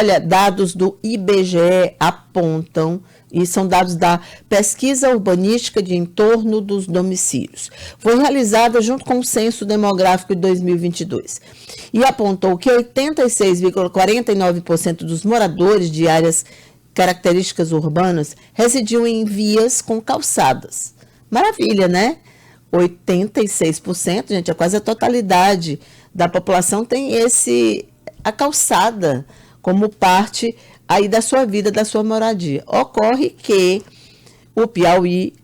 Olha, dados do IBGE apontam, e são dados da Pesquisa Urbanística de Entorno dos Domicílios. Foi realizada junto com o Censo Demográfico de 2022 e apontou que 86,49% dos moradores de áreas características urbanas residiam em vias com calçadas. Maravilha, né? 86%, gente, é quase a totalidade da população tem a calçada como parte aí da sua vida, da sua moradia. Ocorre que o Piauí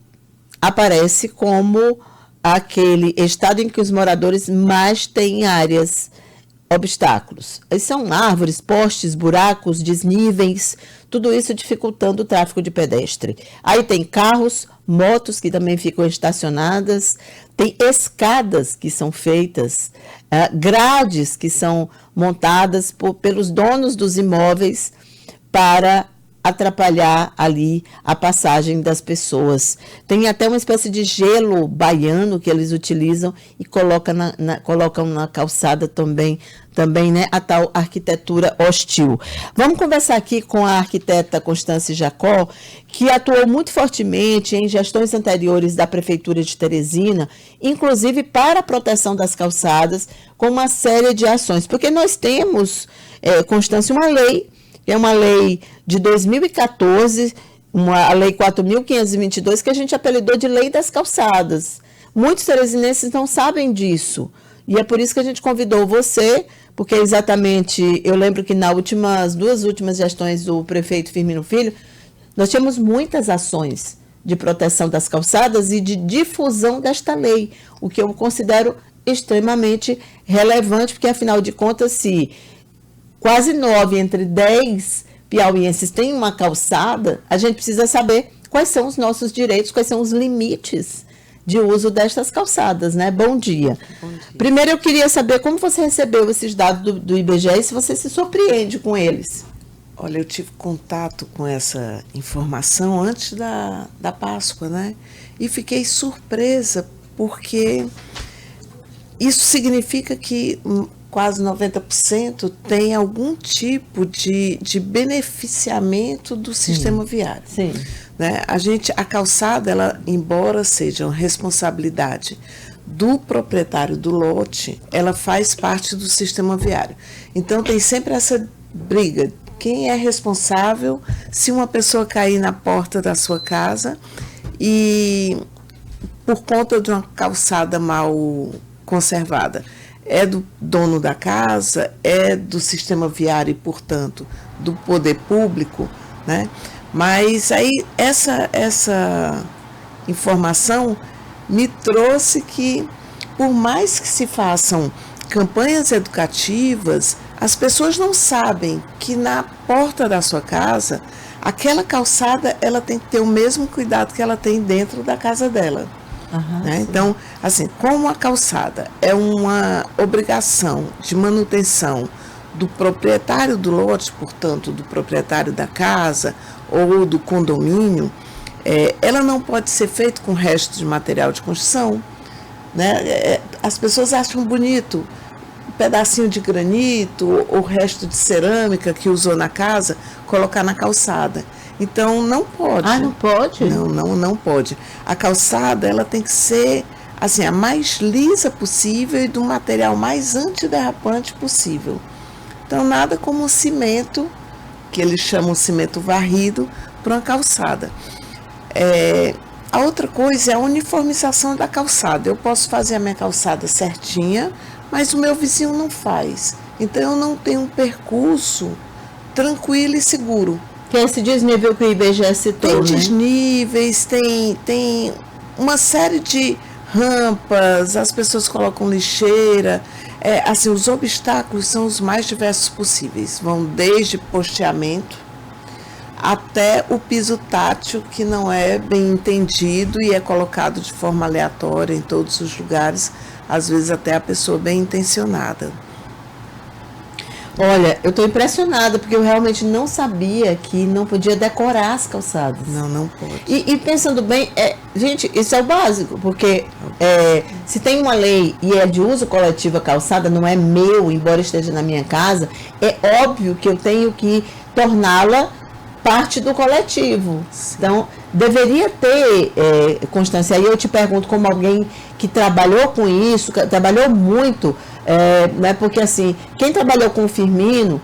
aparece como aquele estado em que os moradores mais têm áreas obstáculos. São árvores, postes, buracos, desníveis, tudo isso dificultando o tráfego de pedestre. Aí tem carros, motos que também ficam estacionadas, tem escadas que são feitas, grades que são montadas pelos donos dos imóveis para atrapalhar ali a passagem das pessoas. Tem até uma espécie de gelo baiano que eles utilizam e colocam na calçada também, né, a tal arquitetura hostil. Vamos conversar aqui com a arquiteta Constância Jacó, que atuou muito fortemente em gestões anteriores da Prefeitura de Teresina, inclusive para a proteção das calçadas, com uma série de ações. Porque nós temos, Constância, uma lei, é uma lei de 2014, a Lei 4.522, que a gente apelidou de Lei das Calçadas. Muitos teresinenses não sabem disso. E é por isso que a gente convidou você, porque exatamente, eu lembro que nas duas últimas gestões do prefeito Firmino Filho, nós tínhamos muitas ações de proteção das calçadas e de difusão desta lei, o que eu considero extremamente relevante, porque afinal de contas, se quase 9 entre 10 piauienses têm uma calçada, a gente precisa saber quais são os nossos direitos, quais são os limites de uso destas calçadas, né? Bom dia. Bom dia. Primeiro eu queria saber como você recebeu esses dados do IBGE e se você se surpreende com eles. Olha, eu tive contato com essa informação antes da Páscoa, né? E fiquei surpresa, porque isso significa que quase 90% tem algum tipo de beneficiamento do sistema viário. Sim. Né? A calçada, ela, embora seja uma responsabilidade do proprietário do lote, ela faz parte do sistema viário. Então tem sempre essa briga. Quem é responsável se uma pessoa cair na porta da sua casa e por conta de uma calçada mal conservada? É do dono da casa, é do sistema viário e, portanto, do poder público, né? Mas aí essa informação me trouxe que, por mais que se façam campanhas educativas, as pessoas não sabem que na porta da sua casa, aquela calçada, ela tem que ter o mesmo cuidado que ela tem dentro da casa dela. Uhum, né? Então, assim, como a calçada é uma obrigação de manutenção do proprietário do lote, portanto, do proprietário da casa ou do condomínio, ela não pode ser feita com resto de material de construção. Né? As pessoas acham bonito um pedacinho de granito ou resto de cerâmica que usou na casa, colocar na calçada. Então, não pode. Ah, não pode? Não pode. A calçada, ela tem que ser assim, a mais lisa possível e do material mais antiderrapante possível. Então, nada como o cimento, que eles chamam de cimento varrido, para uma calçada. A outra coisa é a uniformização da calçada. Eu posso fazer a minha calçada certinha, mas o meu vizinho não faz. Então, eu não tenho um percurso tranquilo e seguro. Que é esse desnível que o IBGE citou, Tem desníveis, tem uma série de rampas, as pessoas colocam lixeira. Assim, os obstáculos são os mais diversos possíveis. Vão desde posteamento até o piso tátil, que não é bem entendido e é colocado de forma aleatória em todos os lugares, às vezes até a pessoa bem intencionada. Olha, eu estou impressionada, porque eu realmente não sabia que não podia decorar as calçadas. Não pode. E pensando bem, gente, isso é o básico, porque se tem uma lei e é de uso coletivo a calçada, não é meu, embora esteja na minha casa, é óbvio que eu tenho que torná-la parte do coletivo. Então, deveria ter constância. Aí eu te pergunto, como alguém que trabalhou com isso, que trabalhou muito, né, porque assim, quem trabalhou com o Firmino,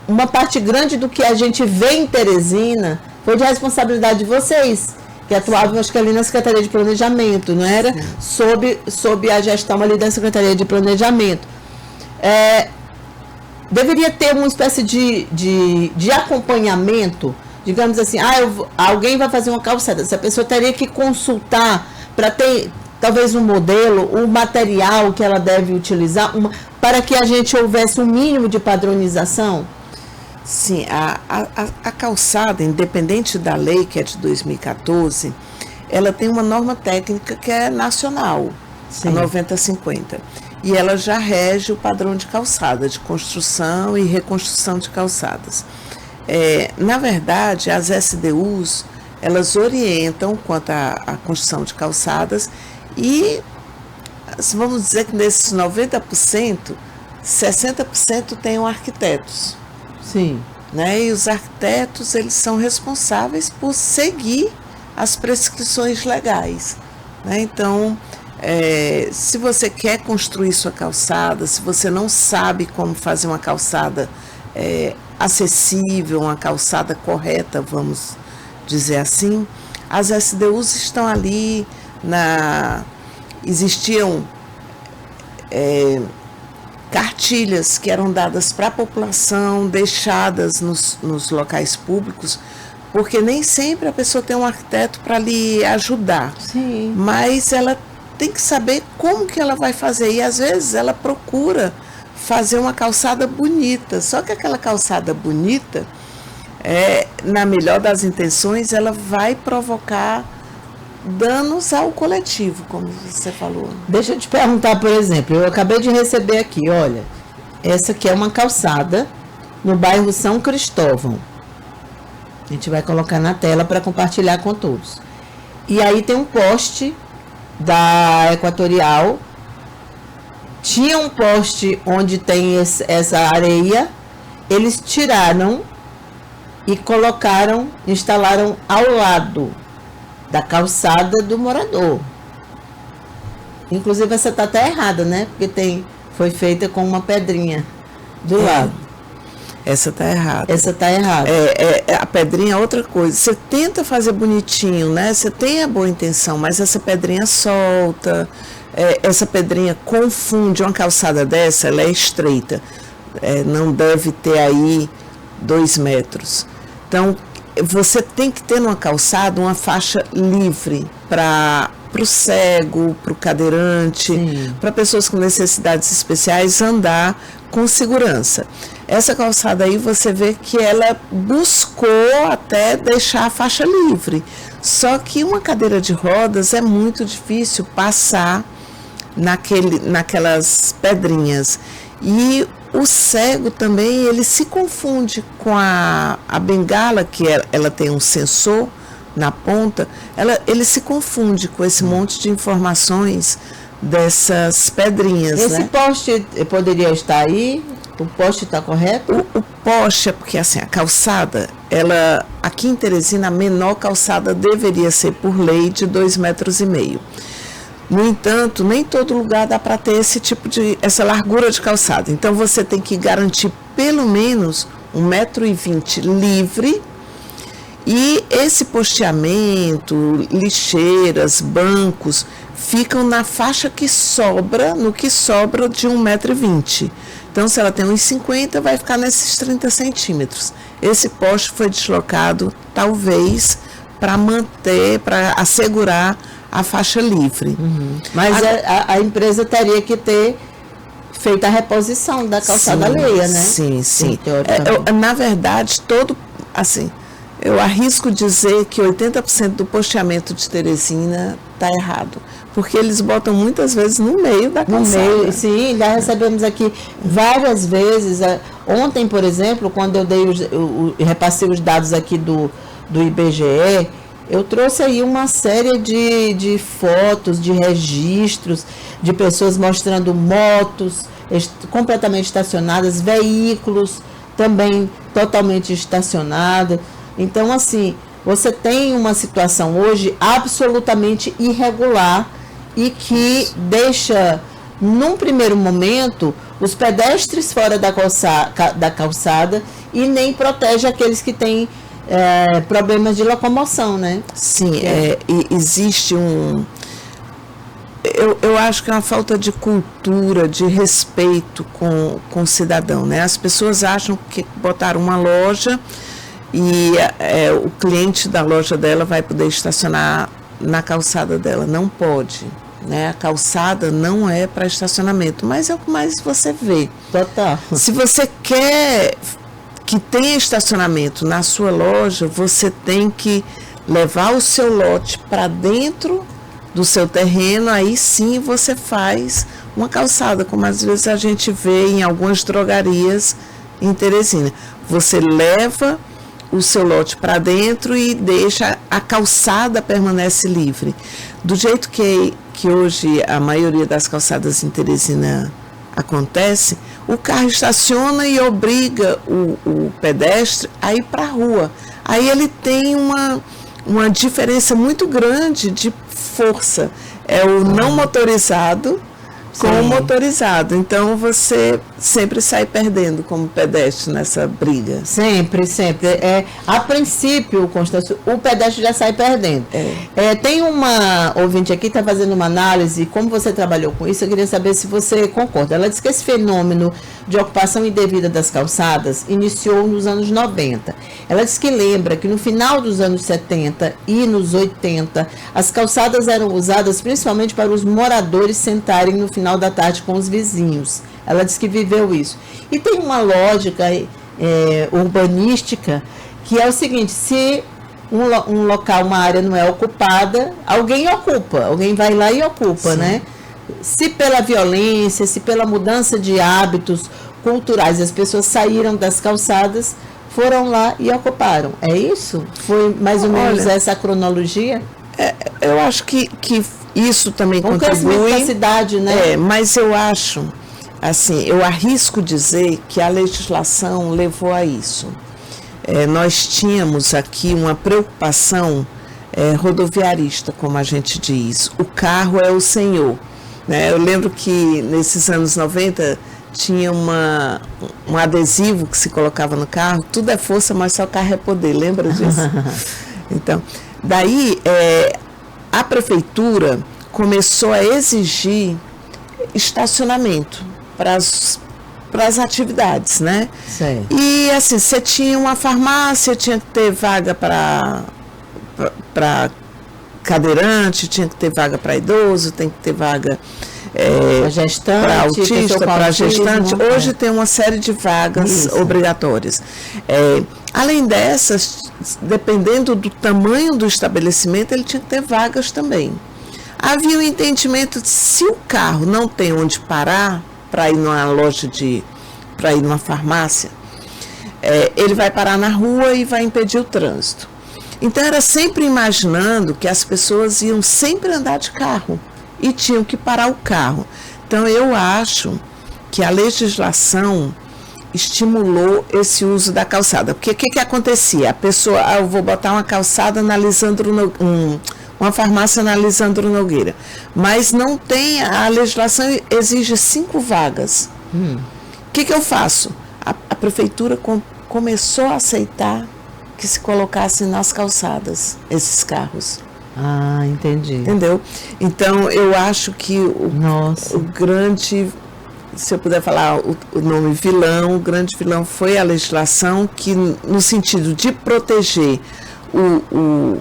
uma parte grande do que a gente vê em Teresina foi de responsabilidade de vocês, que atuavam, acho que ali na Secretaria de Planejamento, não era? Sob a gestão ali da Secretaria de Planejamento. Deveria ter uma espécie de acompanhamento, digamos assim, alguém vai fazer uma calçada, essa pessoa teria que consultar para ter talvez um modelo, um material que ela deve utilizar, para que a gente houvesse um mínimo de padronização? Sim, a calçada, independente da lei, que é de 2014, ela tem uma norma técnica que é nacional, a 9050. E ela já rege o padrão de calçada, de construção e reconstrução de calçadas. Na verdade, as SDUs, elas orientam quanto à construção de calçadas e, vamos dizer que nesses 90%, 60% tenham arquitetos. Sim. Né? E os arquitetos, eles são responsáveis por seguir as prescrições legais. Né? Então, se você quer construir sua calçada, se você não sabe como fazer uma calçada acessível, uma calçada correta, vamos dizer assim, as SDUs estão ali, existiam cartilhas que eram dadas para a população, deixadas nos locais públicos, porque nem sempre a pessoa tem um arquiteto para lhe ajudar. Sim. Mas ela tem que saber como que ela vai fazer, e às vezes ela procura fazer uma calçada bonita, só que aquela calçada bonita, na melhor das intenções, ela vai provocar danos ao coletivo, como você falou. Deixa eu te perguntar, por exemplo, eu acabei de receber aqui, olha, essa aqui é uma calçada no bairro São Cristóvão. A gente vai colocar na tela para compartilhar com todos. E aí tem um poste da Equatorial. Tinha um poste onde tem essa areia, eles tiraram e instalaram ao lado da calçada do morador. Inclusive essa tá até errada, né? Porque foi feita com uma pedrinha do lado. Essa tá errada. Essa tá errada. A pedrinha é outra coisa. Você tenta fazer bonitinho, né? Você tem a boa intenção, mas essa pedrinha solta, essa pedrinha confunde. Uma calçada dessa, ela é estreita. Não deve ter aí 2 metros. Então, você tem que ter numa calçada uma faixa livre para o cego, para o cadeirante, para pessoas com necessidades especiais andar com segurança. Essa calçada aí você vê que ela buscou até deixar a faixa livre. Só que uma cadeira de rodas é muito difícil passar naquelas pedrinhas. E o cego também, ele se confunde com a bengala, que ela tem um sensor na ponta, ele se confunde com esse monte de informações dessas pedrinhas. Esse né? poste poderia estar aí? O poste está correto? O poste é porque assim, a calçada, aqui em Teresina, a menor calçada deveria ser por lei de 2,5 metros. No entanto, nem todo lugar dá para ter essa largura de calçada. Então, você tem que garantir pelo menos 1,20 m livre. E esse posteamento, lixeiras, bancos, ficam na faixa que sobra, no que sobra de 1,20 m. Então, se ela tem 1,50 m, vai ficar nesses 30 centímetros. Esse poste foi deslocado, talvez, para assegurar a faixa livre. Mas a empresa teria que ter feito a reposição da calçada alheia, né? Sim. Sim, Na verdade, Eu arrisco dizer que 80% do posteamento de Teresina está errado, porque eles botam muitas vezes no meio da calçada. No meio, sim, já recebemos aqui várias vezes. Ontem, por exemplo, quando eu repassei os dados aqui do IBGE, eu trouxe aí uma série de fotos, de registros, de pessoas mostrando motos completamente estacionadas, veículos também totalmente estacionados. Então, assim, você tem uma situação hoje absolutamente irregular e que deixa, num primeiro momento, os pedestres fora da calçada e nem protege aqueles que têm problemas de locomoção, né? Sim, existe eu acho que é uma falta de cultura, de respeito com o cidadão, né? As pessoas acham que botaram uma loja e o cliente da loja dela vai poder estacionar na calçada dela. Não pode, né? A calçada não é para estacionamento, mas é o que mais você vê. Total. Se você quer que tenha estacionamento na sua loja, você tem que levar o seu lote para dentro do seu terreno, aí sim você faz uma calçada, como às vezes a gente vê em algumas drogarias em Teresina. Você leva o seu lote para dentro e deixa, a calçada permanece livre. Do jeito que hoje a maioria das calçadas em Teresina acontece, o carro estaciona e obriga o pedestre a ir para a rua. Aí ele tem uma diferença muito grande de força. É o não motorizado com o motorizado. Então você sempre sai perdendo como pedestre nessa briga. Sempre, sempre. A princípio, Constâncio, o pedestre já sai perdendo. Tem uma ouvinte aqui que está fazendo uma análise, como você trabalhou com isso, eu queria saber se você concorda. Ela diz que esse fenômeno de ocupação indevida das calçadas iniciou nos anos 90. Ela diz que lembra que no final dos anos 70 e nos 80, as calçadas eram usadas principalmente para os moradores sentarem no final da tarde com os vizinhos. Ela diz que viveu isso. E tem uma lógica urbanística que é o seguinte: se um local, uma área não é ocupada, alguém ocupa, alguém vai lá e ocupa, sim, né? Se pela violência, se pela mudança de hábitos culturais, as pessoas saíram das calçadas, foram lá e ocuparam. É isso? Foi mais ou menos essa cronologia? Eu acho que isso também contribui. O crescimento da cidade, né? Mas eu acho, assim, eu arrisco dizer que a legislação levou a isso. Nós tínhamos aqui uma preocupação rodoviarista, como a gente diz. O carro é o senhor, né? Eu lembro que nesses anos 90 tinha um adesivo que se colocava no carro: tudo é força, mas só carro é poder. Lembra disso? Então, daí a prefeitura começou a exigir estacionamento para as atividades, né? Sim. E assim, você tinha uma farmácia, tinha que ter vaga para cadeirante, tinha que ter vaga para idoso, tem que ter vaga para autista, para gestante. Hoje tem uma série de vagas obrigatórias. Além dessas, dependendo do tamanho do estabelecimento, ele tinha que ter vagas também. Havia um entendimento de, se o carro não tem onde parar para ir numa loja para ir numa farmácia, ele vai parar na rua e vai impedir o trânsito. Então era sempre imaginando que as pessoas iam sempre andar de carro e tinham que parar o carro. Então eu acho que a legislação estimulou esse uso da calçada. Porque o que acontecia? A pessoa, eu vou botar uma calçada na uma farmácia na Lisandro Nogueira, mas não tem, a legislação exige 5 vagas. O que eu faço? A prefeitura começou a aceitar que se colocassem nas calçadas esses carros. Ah, entendi. Entendeu? Então, eu acho que o grande, se eu puder falar o nome vilão, o grande vilão foi a legislação que, no sentido de proteger o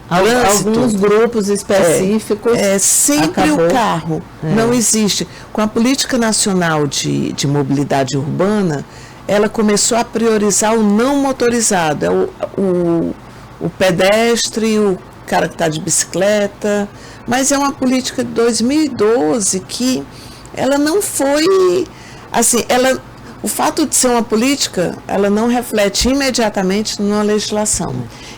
trânsito, alguns grupos específicos. Sempre acabou. O carro não existe. Com a Política Nacional de Mobilidade Urbana, ela começou a priorizar o não motorizado, o pedestre, o cara que está de bicicleta, mas é uma política de 2012 que ela não foi, assim, o fato de ser uma política, ela não reflete imediatamente numa legislação.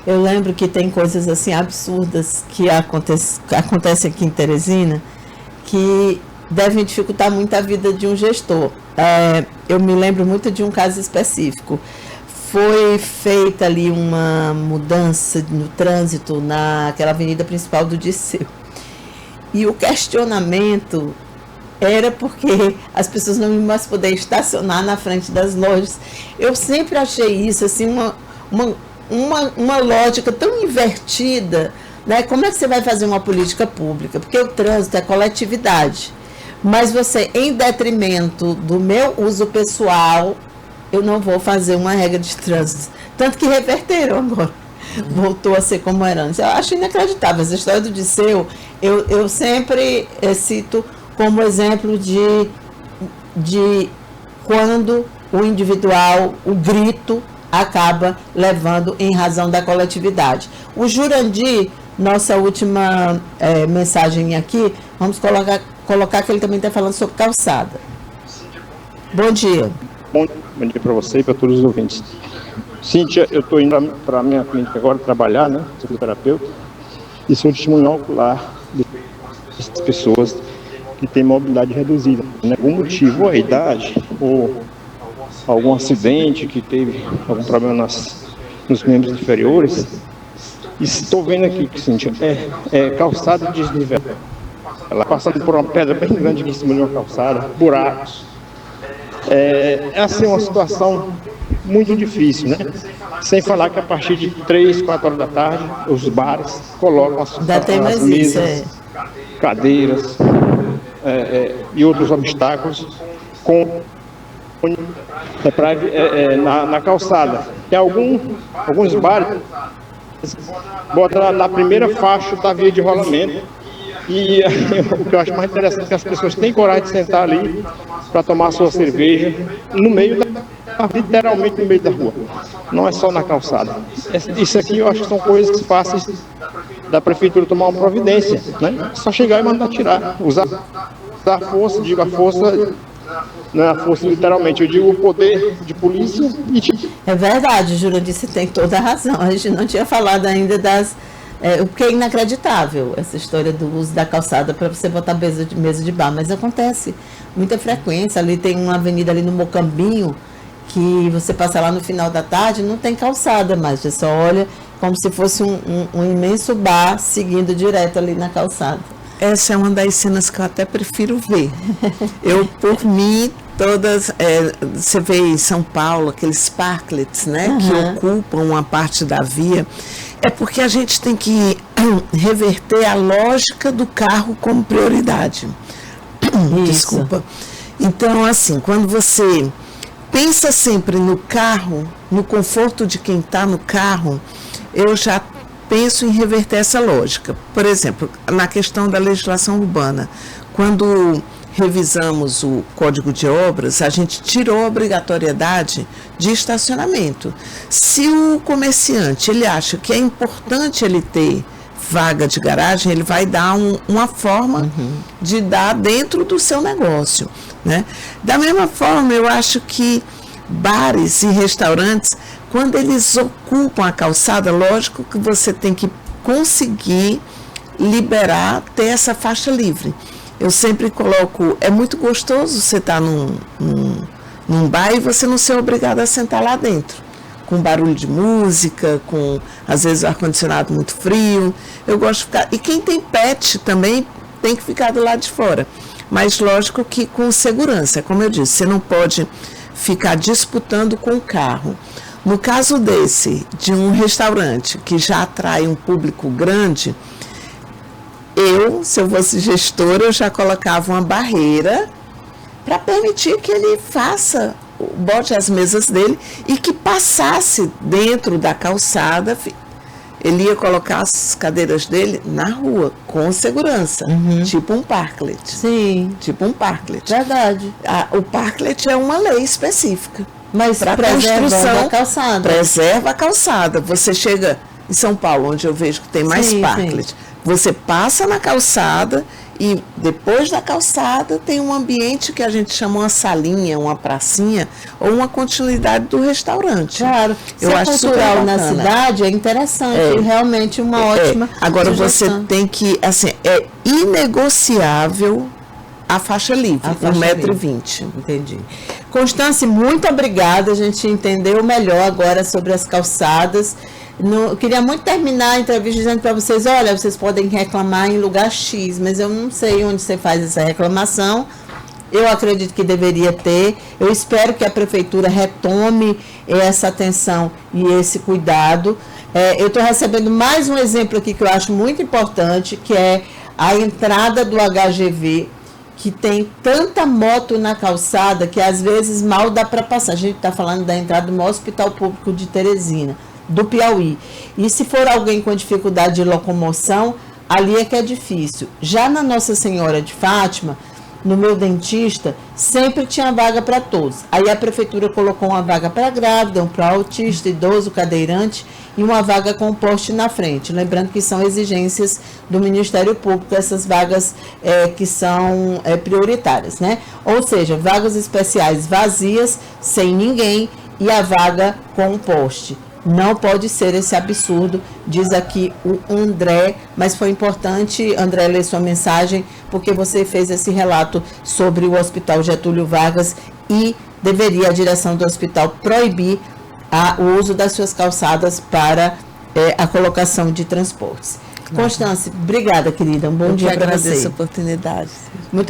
Eu lembro que tem coisas assim absurdas que acontecem aqui em Teresina, que devem dificultar muito a vida de um gestor. Eu me lembro muito de um caso específico. Foi feita ali uma mudança no trânsito naquela avenida principal do Disseu. E o questionamento era porque as pessoas não iam mais poder estacionar na frente das lojas. Eu sempre achei isso assim uma lógica tão invertida, né? Como é que você vai fazer uma política pública? Porque o trânsito é coletividade. Mas você, em detrimento do meu uso pessoal, eu não vou fazer uma regra de trânsito. Tanto que reverteram agora. Voltou a ser como era antes. Eu acho inacreditável. Essa história do Disseu, eu sempre cito como exemplo de quando o individual, o grito, acaba levando em razão da coletividade. O Jurandir, nossa última mensagem aqui, vamos colocar que ele também está falando sobre calçada. Bom dia. Bom dia para você e para todos os ouvintes. Cíntia, eu estou indo para a minha clínica agora trabalhar, né? Sou fisioterapeuta e sou testemunho ocular dessas pessoas que têm mobilidade reduzida. Por algum motivo, a idade ou algum acidente que teve algum problema nos membros inferiores. E estou vendo aqui que, Cíntia, calçada de desnível. Ela passando por uma pedra bem grande aqui em cima de uma calçada, buracos. É assim uma situação muito difícil, né? Sem falar que a partir de 3, 4 horas da tarde, os bares colocam as mesas, cadeiras e outros obstáculos na calçada. Tem alguns bares botam na primeira faixa da via de rolamento. E o que eu acho mais interessante é que as pessoas têm coragem de sentar ali para tomar a sua cerveja literalmente no meio da rua. Não é só na calçada. Isso aqui eu acho que são coisas fáceis da prefeitura tomar uma providência, né? Só chegar e mandar tirar. Usar a força, digo a força, não é a força literalmente, eu digo o poder de polícia e É verdade, Jurandir, você tem toda a razão. A gente não tinha falado ainda porque é inacreditável essa história do uso da calçada para você botar mesa de bar, mas acontece muita frequência. Ali tem uma avenida ali no Mocambinho, que você passa lá no final da tarde, não tem calçada mais, você só olha como se fosse um imenso bar seguindo direto ali na calçada. Essa é uma das cenas que eu até prefiro ver. Eu, por mim, você vê em São Paulo aqueles parklets, né, que ocupam uma parte da via. É porque a gente tem que reverter a lógica do carro como prioridade. Desculpa. Então, assim, quando você pensa sempre no carro, no conforto de quem está no carro, eu já penso em reverter essa lógica. Por exemplo, na questão da legislação urbana, quando revisamos o Código de Obras, a gente tirou a obrigatoriedade de estacionamento. Se o comerciante ele acha que é importante ele ter vaga de garagem, ele vai dar uma forma de dar dentro do seu negócio, né? Da mesma forma, eu acho que bares e restaurantes, quando eles ocupam a calçada, lógico que você tem que conseguir liberar, ter essa faixa livre. Eu sempre coloco, é muito gostoso você estar num bar e você não ser obrigado a sentar lá dentro, com barulho de música, com, às vezes, o ar-condicionado muito frio. Eu gosto de ficar... E quem tem pet também tem que ficar do lado de fora. Mas, lógico que com segurança. Como eu disse, você não pode ficar disputando com o carro. No caso de um restaurante que já atrai um público grande, se eu fosse gestora, eu já colocava uma barreira para permitir que ele bote as mesas dele e que passasse dentro da calçada. Ele ia colocar as cadeiras dele na rua, com segurança, tipo um parklet. Sim. Tipo um parklet. Verdade. O parklet é uma lei específica. Mas para preservando construção, a calçada. preserva a calçada. Você chega em São Paulo, onde eu vejo que tem mais parklets, você passa na calçada e depois da calçada tem um ambiente que a gente chama uma salinha, uma pracinha ou uma continuidade do restaurante. Claro, eu acho cultural na cidade é interessante, realmente uma ótima Agora sugestão. você tem que, assim, é inegociável a faixa livre, 1,20 m. Entendi. Constance, muito obrigada, a gente entendeu melhor agora sobre as calçadas. Eu queria muito terminar a entrevista dizendo para vocês, olha, vocês podem reclamar em lugar X, mas eu não sei onde você faz essa reclamação. Eu acredito que deveria ter. Eu espero que a prefeitura retome essa atenção e esse cuidado. Eu estou recebendo mais um exemplo aqui que eu acho muito importante, que é a entrada do HGV, que tem tanta moto na calçada que às vezes mal dá para passar. A gente está falando da entrada do Hospital Público de Teresina, do Piauí. E se for alguém com dificuldade de locomoção, ali é que é difícil. Já na Nossa Senhora de Fátima, no meu dentista, sempre tinha vaga para todos. Aí a prefeitura colocou uma vaga para grávida, para autista, idoso, cadeirante e uma vaga com poste na frente. Lembrando que são exigências do Ministério Público, essas vagas que são prioritárias, né? Ou seja, vagas especiais vazias, sem ninguém, e a vaga com poste. Não pode ser esse absurdo, diz aqui o André, mas foi importante, André, ler sua mensagem, porque você fez esse relato sobre o Hospital Getúlio Vargas e deveria a direção do hospital proibir o uso das suas calçadas para a colocação de transportes. Constance, obrigada, querida. Um bom dia para você. Eu agradeço a oportunidade. Muito